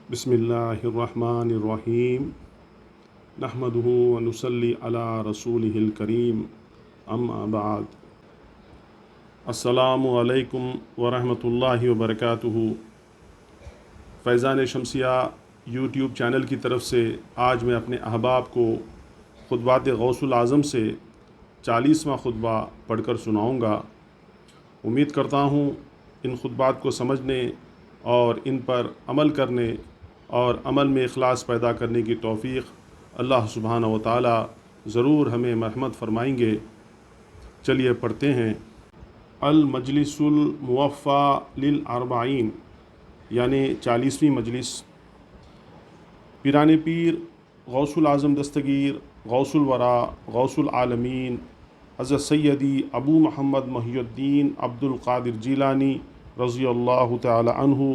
بسم اللہ الرحمن الرحیم نحمدہ ونصلی علی رسولہ الکریم اما بعد السلام علیکم ورحمۃ اللہ وبرکاتہ۔ فیضان شمسیہ یوٹیوب چینل کی طرف سے آج میں اپنے احباب کو خطبات غوث العظم سے 40واں خطبہ پڑھ کر سناؤں گا۔ امید کرتا ہوں ان خطبات کو سمجھنے اور ان پر عمل کرنے اور عمل میں اخلاص پیدا کرنے کی توفیق اللہ سبحانہ و تعالی ضرور ہمیں مرحمت فرمائیں گے۔ چلیے پڑھتے ہیں۔ المجلس الموفع للاربعین یعنی 40ویں مجلس۔ پیران پیر غوث العظم دستگیر غوث الورا غوث العالمین حضرت سیدی ابو محمد محی الدین عبد القادر جیلانی رضی اللہ تعالی عنہ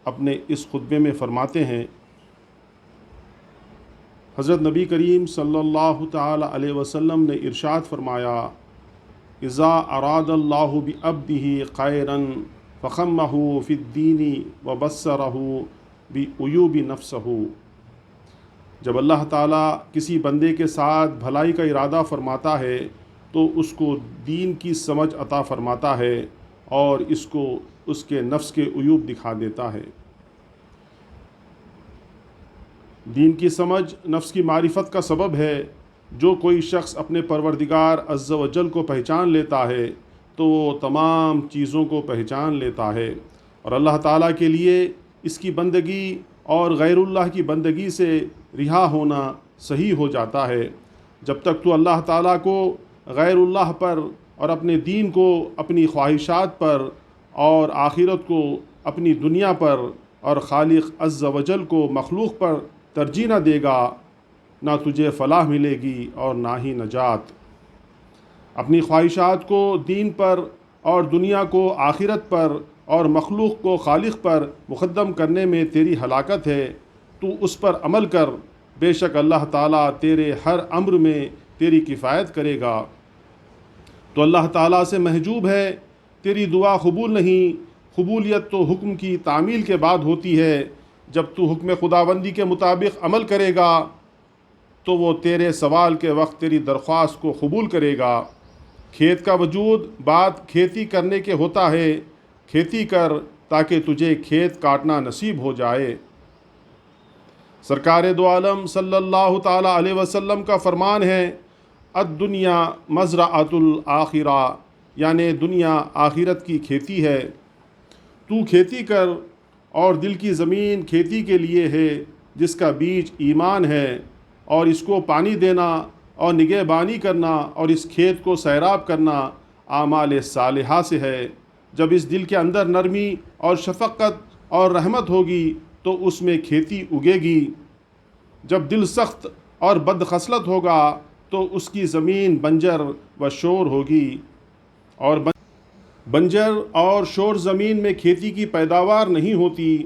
اپنے اس خطبے میں فرماتے ہیں، حضرت نبی کریم صلی اللہ تعالی علیہ وسلم نے ارشاد فرمایا، اذا اراد اللہ بعبدہ خیرا فخمہ فی الدین وبصرہ بعیوب نفسہ۔ جب اللہ تعالیٰ کسی بندے کے ساتھ بھلائی کا ارادہ فرماتا ہے تو اس کو دین کی سمجھ عطا فرماتا ہے اور اس کو اس کے نفس کے عیوب دکھا دیتا ہے۔ دین کی سمجھ نفس کی معرفت کا سبب ہے۔ جو کوئی شخص اپنے پروردگار عز و جل کو پہچان لیتا ہے تو وہ تمام چیزوں کو پہچان لیتا ہے، اور اللہ تعالیٰ کے لیے اس کی بندگی اور غیر اللہ کی بندگی سے رہا ہونا صحیح ہو جاتا ہے۔ جب تک تو اللہ تعالیٰ کو غیر اللہ پر اور اپنے دین کو اپنی خواہشات پر اور آخرت کو اپنی دنیا پر اور خالق عز و جل کو مخلوق پر ترجیح نہ دے گا، نہ تجھے فلاح ملے گی اور نہ ہی نجات۔ اپنی خواہشات کو دین پر اور دنیا کو آخرت پر اور مخلوق کو خالق پر مقدم کرنے میں تیری ہلاکت ہے۔ تو اس پر عمل کر، بے شک اللہ تعالیٰ تیرے ہر امر میں تیری کفایت کرے گا۔ تو اللہ تعالیٰ سے محجوب ہے، تیری دعا قبول نہیں۔ قبولیت تو حکم کی تعمیل کے بعد ہوتی ہے۔ جب تو حکم خداوندی کے مطابق عمل کرے گا تو وہ تیرے سوال کے وقت تیری درخواست کو قبول کرے گا۔ کھیت کا وجود بات کھیتی کرنے کے ہوتا ہے۔ کھیتی کر تاکہ تجھے کھیت کاٹنا نصیب ہو جائے۔ سرکار دو عالم صلی اللہ تعالی علیہ وسلم کا فرمان ہے، الدنیا مزرعۃ الآخرہ، یعنی دنیا آخرت کی کھیتی ہے۔ تو کھیتی کر، اور دل کی زمین کھیتی کے لیے ہے جس کا بیج ایمان ہے، اور اس کو پانی دینا اور نگہبانی کرنا اور اس کھیت کو سیراب کرنا اعمال صالحہ سے ہے۔ جب اس دل کے اندر نرمی اور شفقت اور رحمت ہوگی تو اس میں کھیتی اگے گی۔ جب دل سخت اور بدخصلت ہوگا تو اس کی زمین بنجر و شور ہوگی، اور بنجر اور شور زمین میں کھیتی کی پیداوار نہیں ہوتی۔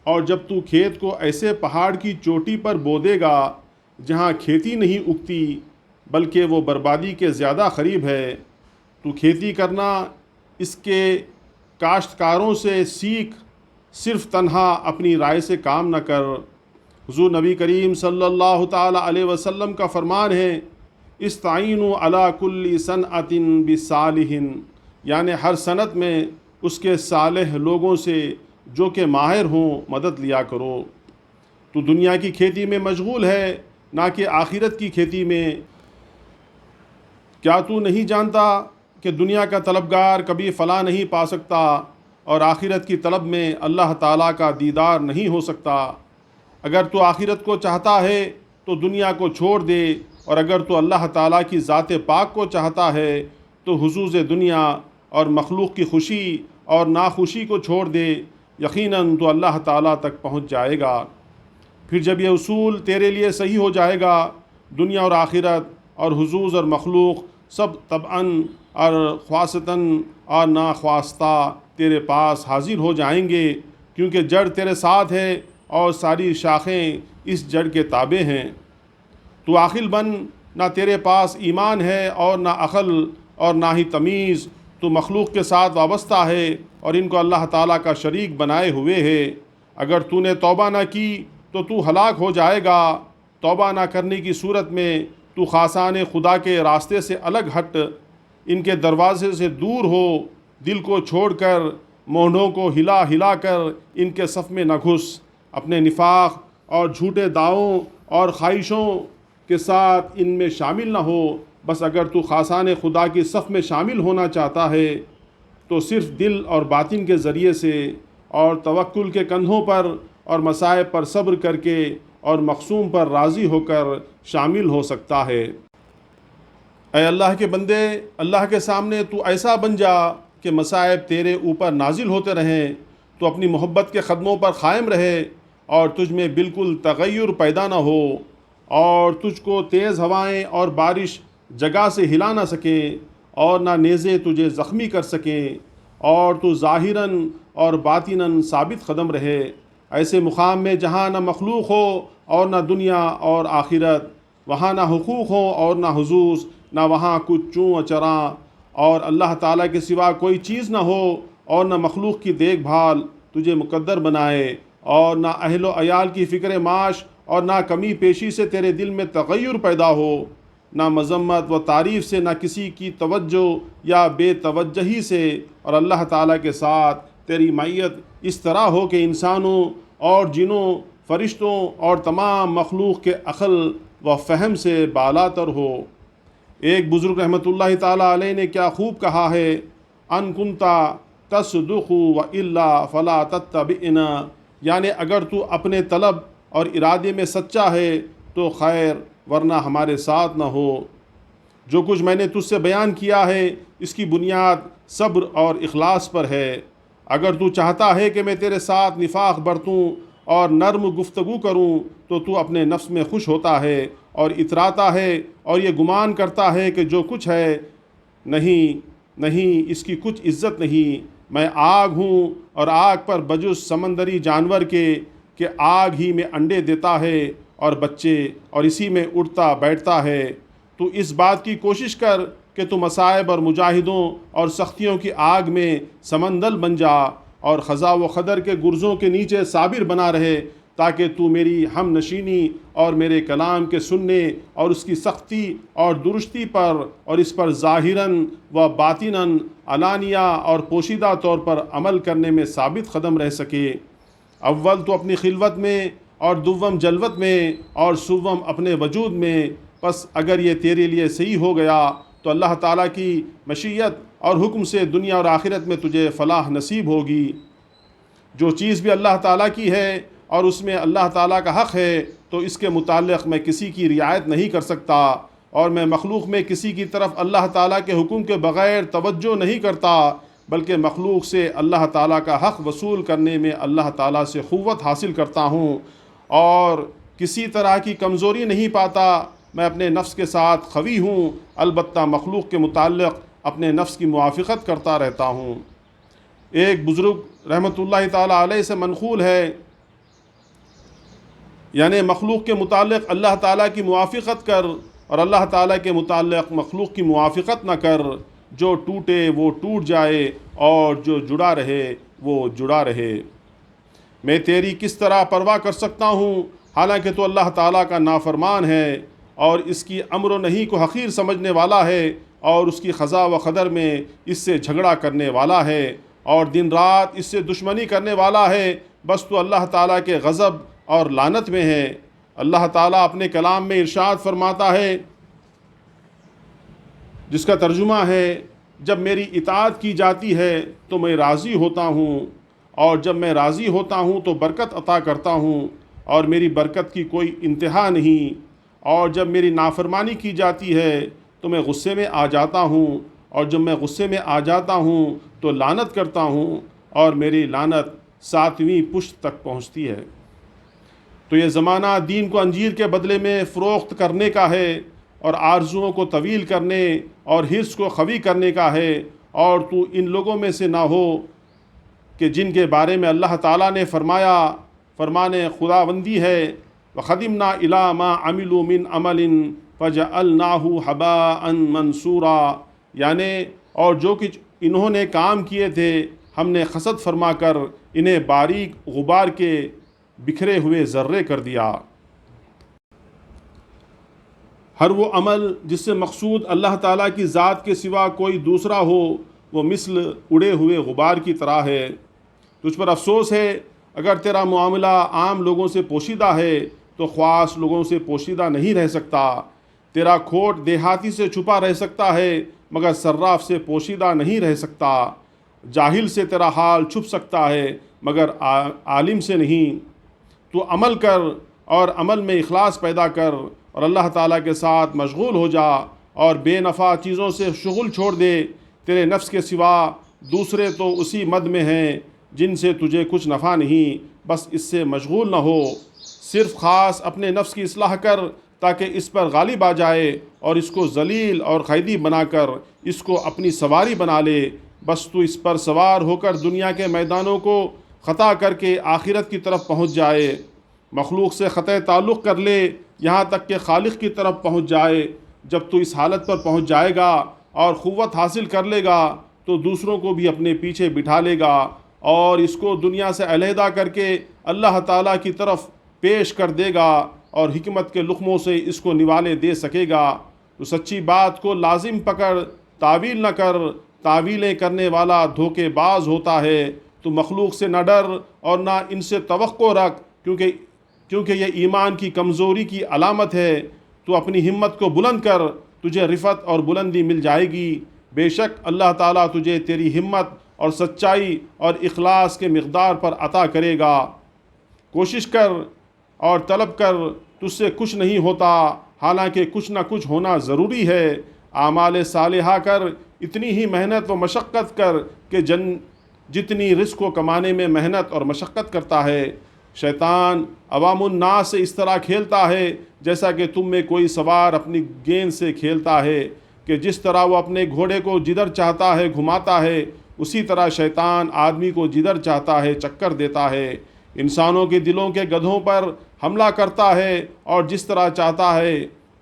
اور جب تو کھیت کو ایسے پہاڑ کی چوٹی پر بو دے گا جہاں کھیتی نہیں اگتی بلکہ وہ بربادی کے زیادہ قریب ہے، تو کھیتی کرنا اس کے کاشتکاروں سے سیکھ، صرف تنہا اپنی رائے سے کام نہ کر۔ حضور نبی کریم صلی اللہ تعالی علیہ وسلم کا فرمان ہے، استعینوا علی کل صنعۃ بصالح، یعنی ہر صنعت میں اس کے صالح لوگوں سے جو کہ ماہر ہوں مدد لیا کرو۔ تو دنیا کی کھیتی میں مشغول ہے نہ کہ آخرت کی کھیتی میں۔ کیا تو نہیں جانتا کہ دنیا کا طلبگار کبھی فلاح نہیں پا سکتا اور آخرت کی طلب میں اللہ تعالیٰ کا دیدار نہیں ہو سکتا؟ اگر تو آخرت کو چاہتا ہے تو دنیا کو چھوڑ دے، اور اگر تو اللہ تعالیٰ کی ذات پاک کو چاہتا ہے تو حظوظ دنیا اور مخلوق کی خوشی اور ناخوشی کو چھوڑ دے، یقیناً تو اللہ تعالیٰ تک پہنچ جائے گا۔ پھر جب یہ اصول تیرے لیے صحیح ہو جائے گا، دنیا اور آخرت اور حظوظ اور مخلوق سب طبعاً اور خواستاً اور ناخواستہ تیرے پاس حاضر ہو جائیں گے، کیونکہ جڑ تیرے ساتھ ہے اور ساری شاخیں اس جڑ کے تابع ہیں۔ تو عاقل بن، نہ تیرے پاس ایمان ہے اور نہ عقل اور نہ ہی تمیز۔ تو مخلوق کے ساتھ وابستہ ہے اور ان کو اللہ تعالیٰ کا شریک بنائے ہوئے ہے۔ اگر تو نے توبہ نہ کی تو تو ہلاک ہو جائے گا۔ توبہ نہ کرنے کی صورت میں تو خاصان خدا کے راستے سے الگ ہٹ، ان کے دروازے سے دور ہو، دل کو چھوڑ کر مونڈھوں کو ہلا ہلا کر ان کے صف میں نہ گھس، اپنے نفاق اور جھوٹے دعووں اور خواہشوں کے ساتھ ان میں شامل نہ ہو۔ بس اگر تو خاصان خدا کی صف میں شامل ہونا چاہتا ہے تو صرف دل اور باطن کے ذریعے سے اور توکل کے کندھوں پر اور مصائب پر صبر کر کے اور مقسوم پر راضی ہو کر شامل ہو سکتا ہے۔ اے اللہ کے بندے، اللہ کے سامنے تو ایسا بن جا کہ مصائب تیرے اوپر نازل ہوتے رہیں، تو اپنی محبت کے قدموں پر قائم رہے اور تجھ میں بالکل تغیر پیدا نہ ہو، اور تجھ کو تیز ہوائیں اور بارش جگہ سے ہلا نہ سکیں، اور نہ نیزے تجھے زخمی کر سکیں، اور تو ظاہراً اور باطناً ثابت قدم رہے ایسے مقام میں جہاں نہ مخلوق ہو اور نہ دنیا اور آخرت، وہاں نہ حقوق ہو اور نہ حظوظ، نہ وہاں کچھ چوں چراں، اور اللہ تعالیٰ کے سوا کوئی چیز نہ ہو، اور نہ مخلوق کی دیکھ بھال تجھے مقدر بنائے، اور نہ اہل و عیال کی فکر معاش اور نہ کمی پیشی سے تیرے دل میں تغیر پیدا ہو، نہ مذمت و تعریف سے، نہ کسی کی توجہ یا بے توجہی سے، اور اللہ تعالیٰ کے ساتھ تیری معیت اس طرح ہو کہ انسانوں اور جنوں، فرشتوں اور تمام مخلوق کے عقل و فہم سے بالاتر ہو۔ ایک بزرگ رحمۃ اللہ تعالیٰ علیہ نے کیا خوب کہا ہے، ان کنتا تصدق و الا فلا تتبعنا، یعنی اگر تو اپنے طلب اور ارادے میں سچا ہے تو خیر، ورنہ ہمارے ساتھ نہ ہو۔ جو کچھ میں نے تجھ سے بیان کیا ہے اس کی بنیاد صبر اور اخلاص پر ہے۔ اگر تو چاہتا ہے کہ میں تیرے ساتھ نفاق برتوں اور نرم گفتگو کروں تو اپنے نفس میں خوش ہوتا ہے اور اتراتا ہے اور یہ گمان کرتا ہے کہ جو کچھ ہے نہیں اس کی کچھ عزت نہیں۔ میں آگ ہوں اور آگ پر بجز سمندری جانور کے کہ آگ ہی میں انڈے دیتا ہے اور بچے، اور اسی میں اڑتا بیٹھتا ہے۔ تو اس بات کی کوشش کر کہ تو مصائب اور مجاہدوں اور سختیوں کی آگ میں سمندل بن جا اور خزا و خدر کے گرزوں کے نیچے صابر بنا رہے، تاکہ تو میری ہم نشینی اور میرے کلام کے سننے اور اس کی سختی اور درستی پر اور اس پر ظاہراً و باطناً، علانیہ اور پوشیدہ طور پر عمل کرنے میں ثابت قدم رہ سکے۔ اول تو اپنی خلوت میں، اور دوم جلوت میں، اور سوم اپنے وجود میں۔ پس اگر یہ تیرے لیے صحیح ہو گیا تو اللہ تعالیٰ کی مشیت اور حکم سے دنیا اور آخرت میں تجھے فلاح نصیب ہوگی۔ جو چیز بھی اللہ تعالیٰ کی ہے اور اس میں اللہ تعالیٰ کا حق ہے تو اس کے متعلق میں کسی کی رعایت نہیں کر سکتا، اور میں مخلوق میں کسی کی طرف اللہ تعالیٰ کے حکم کے بغیر توجہ نہیں کرتا، بلکہ مخلوق سے اللہ تعالیٰ کا حق وصول کرنے میں اللہ تعالیٰ سے قوت حاصل کرتا ہوں، اور کسی طرح کی کمزوری نہیں پاتا۔ میں اپنے نفس کے ساتھ قوی ہوں، البتہ مخلوق کے متعلق اپنے نفس کی موافقت کرتا رہتا ہوں۔ ایک بزرگ رحمۃ اللہ تعالیٰ علیہ سے منقول ہے، یعنی مخلوق کے متعلق اللہ تعالیٰ کی موافقت کر اور اللہ تعالیٰ کے متعلق مخلوق کی موافقت نہ کر۔ جو ٹوٹے وہ ٹوٹ جائے اور جو جڑا رہے وہ جڑا رہے۔ میں تیری کس طرح پرواہ کر سکتا ہوں حالانکہ تو اللہ تعالیٰ کا نافرمان ہے اور اس کی امر و نہی کو حقیر سمجھنے والا ہے اور اس کی قضا و قدر میں اس سے جھگڑا کرنے والا ہے اور دن رات اس سے دشمنی کرنے والا ہے۔ بس تو اللہ تعالیٰ کے غضب اور لعنت میں ہے۔ اللہ تعالیٰ اپنے کلام میں ارشاد فرماتا ہے، جس کا ترجمہ ہے، جب میری اطاعت کی جاتی ہے تو میں راضی ہوتا ہوں، اور جب میں راضی ہوتا ہوں تو برکت عطا کرتا ہوں، اور میری برکت کی کوئی انتہا نہیں، اور جب میری نافرمانی کی جاتی ہے تو میں غصے میں آ جاتا ہوں، اور جب میں غصے میں آ جاتا ہوں تو لعنت کرتا ہوں، اور میری لعنت 7ویں پشت تک پہنچتی ہے۔ تو یہ زمانہ دین کو انجیر کے بدلے میں فروخت کرنے کا ہے، اور آرزوؤں کو طویل کرنے اور حرص کو قوی کرنے کا ہے، اور تو ان لوگوں میں سے نہ ہو کہ جن کے بارے میں اللہ تعالیٰ نے فرمایا، فرمان خداوندی ہے، وَقَدِمْنَا إِلَىٰ مَا عَمِلُوا مِنْ عَمَلٍ فَجَعَلْنَاهُ هَبَاءً مَنْثُورًا، یعنی اور جو کچھ انہوں نے کام کیے تھے ہم نے خسد فرما کر انہیں باریک غبار کے بکھرے ہوئے ذرے کر دیا۔ ہر وہ عمل جس سے مقصود اللہ تعالیٰ کی ذات کے سوا کوئی دوسرا ہو وہ مثل اڑے ہوئے غبار کی طرح ہے۔ تجھ پر افسوس ہے اگر تیرا معاملہ عام لوگوں سے پوشیدہ ہے تو خواص لوگوں سے پوشیدہ نہیں رہ سکتا۔ تیرا کھوٹ دیہاتی سے چھپا رہ سکتا ہے مگر صراف سے پوشیدہ نہیں رہ سکتا۔ جاہل سے تیرا حال چھپ سکتا ہے مگر عالم سے نہیں۔ تو عمل کر اور عمل میں اخلاص پیدا کر اور اللہ تعالیٰ کے ساتھ مشغول ہو جا اور بے نفع چیزوں سے شغل چھوڑ دے۔ تیرے نفس کے سوا دوسرے تو اسی مد میں ہیں جن سے تجھے کچھ نفع نہیں، بس اس سے مشغول نہ ہو۔ صرف خاص اپنے نفس کی اصلاح کر تاکہ اس پر غالب آ جائے اور اس کو ذلیل اور قیدی بنا کر اس کو اپنی سواری بنا لے۔ بس تو اس پر سوار ہو کر دنیا کے میدانوں کو خطا کر کے آخرت کی طرف پہنچ جائے۔ مخلوق سے قطع تعلق کر لے یہاں تک کہ خالق کی طرف پہنچ جائے۔ جب تو اس حالت پر پہنچ جائے گا اور قوت حاصل کر لے گا تو دوسروں کو بھی اپنے پیچھے بٹھا لے گا اور اس کو دنیا سے علیحدہ کر کے اللہ تعالیٰ کی طرف پیش کر دے گا اور حکمت کے لقموں سے اس کو نوالے دے سکے گا۔ تو سچی بات کو لازم پکڑ، تعویل نہ کر، تعویلیں کرنے والا دھوکے باز ہوتا ہے۔ تو مخلوق سے نہ ڈر اور نہ ان سے توقع رکھ کیونکہ یہ ایمان کی کمزوری کی علامت ہے۔ تو اپنی ہمت کو بلند کر، تجھے رفعت اور بلندی مل جائے گی۔ بے شک اللہ تعالیٰ تجھے تیری ہمت اور سچائی اور اخلاص کے مقدار پر عطا کرے گا۔ کوشش کر اور طلب کر، تجھ سے کچھ نہیں ہوتا، حالانکہ کچھ نہ کچھ ہونا ضروری ہے۔ اعمال صالحہ کر، اتنی ہی محنت و مشقت کر کہ جتنی رزق کو کمانے میں محنت اور مشقت کرتا ہے۔ شیطان عوام الناس سے اس طرح کھیلتا ہے جیسا کہ تم میں کوئی سوار اپنی گیند سے کھیلتا ہے کہ جس طرح وہ اپنے گھوڑے کو جدھر چاہتا ہے گھماتا ہے، اسی طرح شیطان آدمی کو جدھر چاہتا ہے چکر دیتا ہے۔ انسانوں کے دلوں کے گدھوں پر حملہ کرتا ہے اور جس طرح چاہتا ہے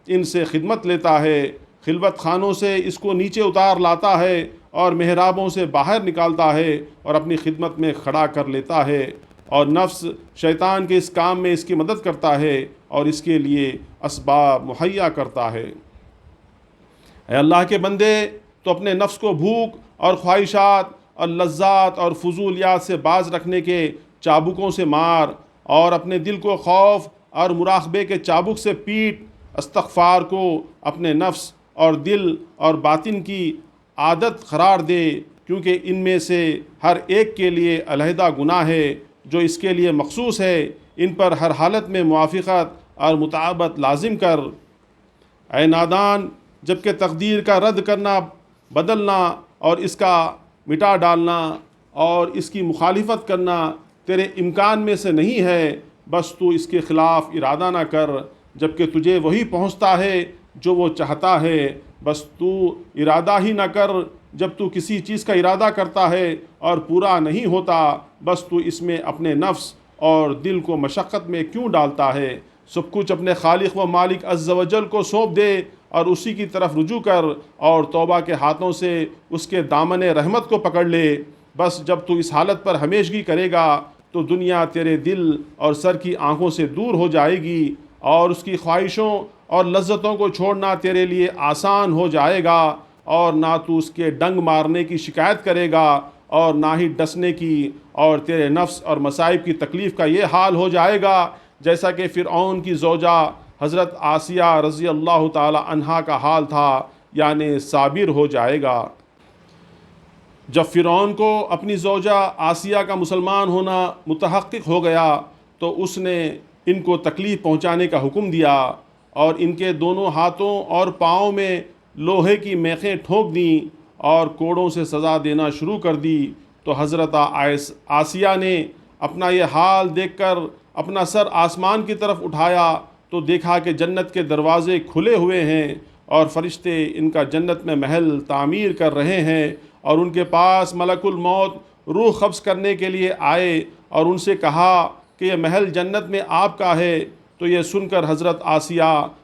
ان سے خدمت لیتا ہے۔ خلوت خانوں سے اس کو نیچے اتار لاتا ہے اور محرابوں سے باہر نکالتا ہے اور اپنی خدمت میں کھڑا کر لیتا ہے، اور نفس شیطان کے اس کام میں اس کی مدد کرتا ہے اور اس کے لیے اسباب مہیا کرتا ہے۔ اے اللہ کے بندے، تو اپنے نفس کو بھوک اور خواہشات اور لذات اور فضولیات سے باز رکھنے کے چابکوں سے مار، اور اپنے دل کو خوف اور مراقبے کے چابک سے پیٹ۔ استغفار کو اپنے نفس اور دل اور باطن کی عادت قرار دے، کیونکہ ان میں سے ہر ایک کے لیے علیحدہ گناہ ہے جو اس کے لیے مخصوص ہے۔ ان پر ہر حالت میں موافقت اور مطابقت لازم کر۔ اے نادان، جبکہ تقدیر کا رد کرنا، بدلنا اور اس کا مٹا ڈالنا اور اس کی مخالفت کرنا تیرے امکان میں سے نہیں ہے، بس تو اس کے خلاف ارادہ نہ کر، جبکہ تجھے وہی پہنچتا ہے جو وہ چاہتا ہے۔ بس تو ارادہ ہی نہ کر، جب تو کسی چیز کا ارادہ کرتا ہے اور پورا نہیں ہوتا، بس تو اس میں اپنے نفس اور دل کو مشقت میں کیوں ڈالتا ہے؟ سب کچھ اپنے خالق و مالک عز و جل کو سونپ دے اور اسی کی طرف رجوع کر اور توبہ کے ہاتھوں سے اس کے دامن رحمت کو پکڑ لے۔ بس جب تو اس حالت پر ہمیشگی کرے گا تو دنیا تیرے دل اور سر کی آنکھوں سے دور ہو جائے گی اور اس کی خواہشوں اور لذتوں کو چھوڑنا تیرے لیے آسان ہو جائے گا، اور نہ تو اس کے ڈنگ مارنے کی شکایت کرے گا اور نہ ہی ڈسنے کی، اور تیرے نفس اور مصائب کی تکلیف کا یہ حال ہو جائے گا جیسا کہ فرعون کی زوجہ حضرت آسیہ رضی اللہ تعالی عنہا کا حال تھا، یعنی صابر ہو جائے گا۔ جب فرعون کو اپنی زوجہ آسیہ کا مسلمان ہونا متحقق ہو گیا تو اس نے ان کو تکلیف پہنچانے کا حکم دیا اور ان کے دونوں ہاتھوں اور پاؤں میں لوہے کی میخیں ٹھونک دیں اور کوڑوں سے سزا دینا شروع کر دی۔ تو حضرت آسیہ نے اپنا یہ حال دیکھ کر اپنا سر آسمان کی طرف اٹھایا تو دیکھا کہ جنت کے دروازے کھلے ہوئے ہیں اور فرشتے ان کا جنت میں محل تعمیر کر رہے ہیں، اور ان کے پاس ملک الموت روح قبض کرنے کے لیے آئے اور ان سے کہا کہ یہ محل جنت میں آپ کا ہے۔ تو یہ سن کر حضرت آسیہ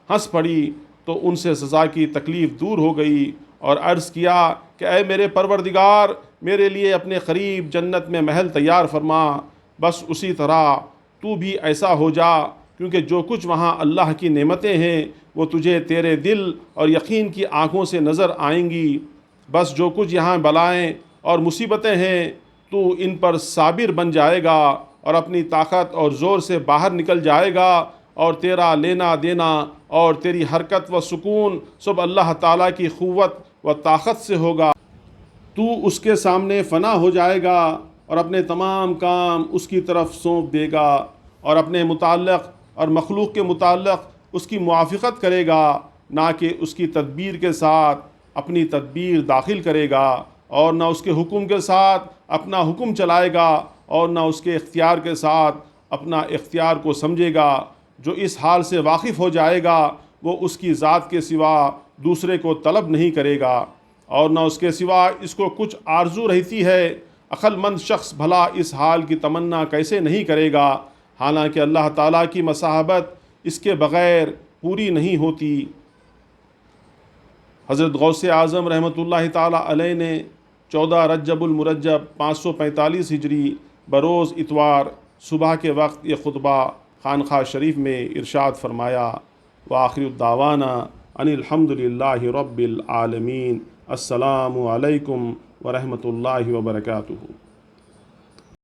ہنس پڑی تو ان سے سزا کی تکلیف دور ہو گئی اور عرض کیا کہ اے میرے پروردگار، میرے لیے اپنے قریب جنت میں محل تیار فرما، بس اسی طرح تو بھی ایسا ہو جا، کیونکہ جو کچھ وہاں اللہ کی نعمتیں ہیں وہ تجھے تیرے دل اور یقین کی آنکھوں سے نظر آئیں گی۔ بس جو کچھ یہاں بلائیں اور مصیبتیں ہیں تو ان پر صابر بن جائے گا اور اپنی طاقت اور زور سے باہر نکل جائے گا، اور تیرا لینا دینا اور تیری حرکت و سکون سب اللہ تعالیٰ کی قوت و طاقت سے ہوگا۔ تو اس کے سامنے فنا ہو جائے گا اور اپنے تمام کام اس کی طرف سونپ دے گا، اور اپنے متعلق اور مخلوق کے متعلق اس کی موافقت کرے گا، نہ کہ اس کی تدبیر کے ساتھ اپنی تدبیر داخل کرے گا، اور نہ اس کے حکم کے ساتھ اپنا حکم چلائے گا، اور نہ اس کے اختیار کے ساتھ اپنا اختیار کو سمجھے گا۔ جو اس حال سے واقف ہو جائے گا وہ اس کی ذات کے سوا دوسرے کو طلب نہیں کرے گا، اور نہ اس کے سوا اس کو کچھ آرزو رہتی ہے۔ عقل مند شخص بھلا اس حال کی تمنا کیسے نہیں کرے گا، حالانکہ اللہ تعالیٰ کی مصاحبت اس کے بغیر پوری نہیں ہوتی۔ حضرت غوث اعظم رحمۃ اللہ تعالیٰ علیہ نے 14 رجب المرجب 545 ہجری بروز اتوار صبح کے وقت یہ خطبہ خانقاہ شریف میں ارشاد فرمایا۔ وآخر الدعوانا ان الحمد للہ رب العالمین۔ السلام علیکم ورحمۃ اللہ وبرکاتہ۔